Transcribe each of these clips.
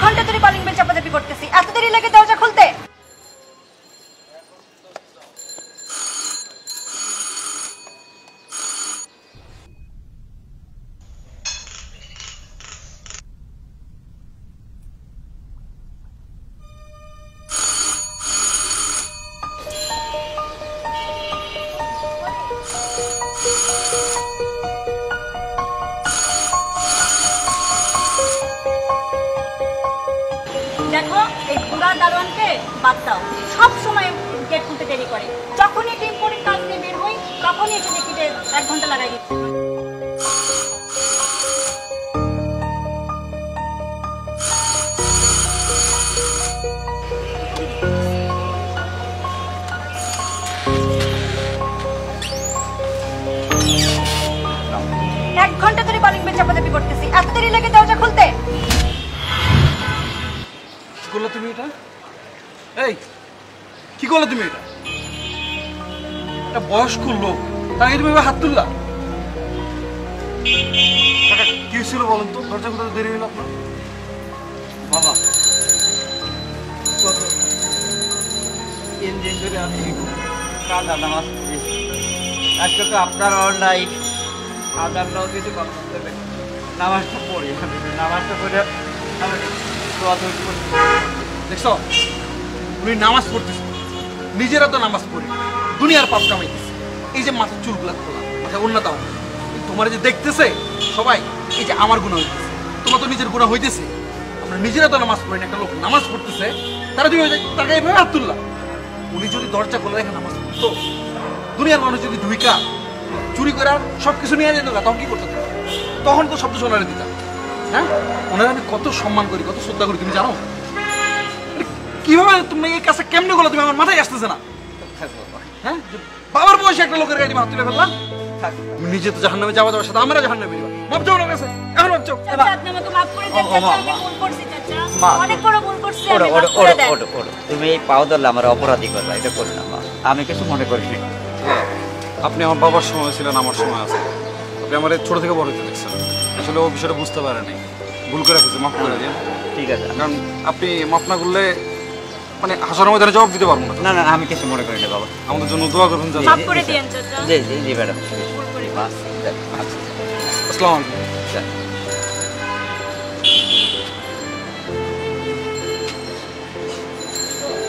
ঘন্টা ধরে calling bell চাপাচাপি করতেছি, এত দেরি লাগে দরজা খুলতে? দেখো, এই বুড়া দারোয়ানকে বাদ দাও, সব সময় গেট খুলতে দেরি করে। যখনই টিম করে কাজ নিয়ে বের হই তখনই এসে দেখি যে 1 ঘন্টা লাগাই দিচ্ছে। এক ঘন্টা ধরে কলিং বেল চাপাচাপি করতেছি, এত দেরি লাগে দরজা খুলতে? কি করলে তুমি এটা? এই কি করলে তুমি এটা? একটা বয়স্ক লোক, তাকে তুমি হাত তুললা? কি ছিল বলেন তো? দরজা কোথাও দেরি হলো আপনার? বাবা 3 দিন ধরে আমি কাদা নামাজ পড়ি। আজকে তো আপনার অনলাইন আদারটাও কিছু কথা দেবে, নামাজটা পড়ি। আমি নামাজটা পড়ে আমি দেখছো, উনি নামাজ পড়তেছে, নিজেরা তো নামাজ পড়ি, দুনিয়ার পাপ কামাইতেছে। এই যে মাথার চুলগুলা খোলা, মাথায় অন্য দাও, তোমার যে দেখতেছে সবাই, এই যে আমার গুনাহ হইতেছে, তোমার তো নিজের গুনাহ হইতেছে। আমরা নিজেরা তো নামাজ পড়ি না, একটা লোক নামাজ পড়তেছে, তারা তুমি তাকে এইভাবে হাত তুললা। উনি যদি দরজা খোলা রেখে নামাজ পড়তো, দুনিয়ার মানুষ যদি ঢুইকা চুরি করে সবকিছু নিয়ে যেত, তখন কি করতো? তখন তো শব্দ শোনারে দিতাম। হ্যাঁ, ওনারা আমি কত সম্মান করি, কত শ্রদ্ধা করি, তুমি জানো? কিভাবে তুমি এই কাজটা কেমনে করলো? তুমি আমার মাথায় আসতেছে না। হ্যাঁ, বাবার বয়সে একটা লোকের গাড়ি হাত তুলে ফেললাম। তুমি নিজে তো জাহান্নামে যাওয়া যাওয়ার সাথে আমরা জাহান্নামে যাবো। মাপ চাও না কাছে, এখন মাপ চাও। আপনি আমাকে মাফ করে দেন চাচা, আমি ভুল করছি চাচা, অনেক বড় ভুল করছি আমি, মাফ করে দেন। তুমি এই পাও ধরলে আমার অপরাধী করবা, এটা করো না মা, আমি কিছু মনে করিনি। আপনি আমার বাবার সময় ছিলেন, আমার সময় আছে। আপনি আমার ছোট থেকে বড় হতে দেখছেন, আসলে ও বিষয়টা বুঝতে পারেনি, ভুল করে ফেলছে, মাফ করে দিন। ঠিক আছে, কারণ আপনি মাফ না করলে মানে হাসার ময়দানে জবাব দিতে পারবো না। না না, আমি কিছু মনে করি না বাবা, আমাদের জন্য দোয়া করবেন। মাফ করে দিয়েন চাচা। জি জি জি ম্যাডাম। আসসালামু আলাইকুম।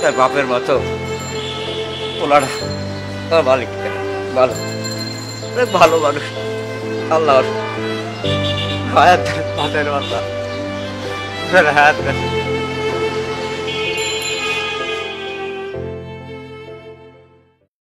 তার বাপের মতো ওলারা মালিক ভালো, ভালো মানুষ, আল্লাহর হায়াত, হাতের মাথা হায়াত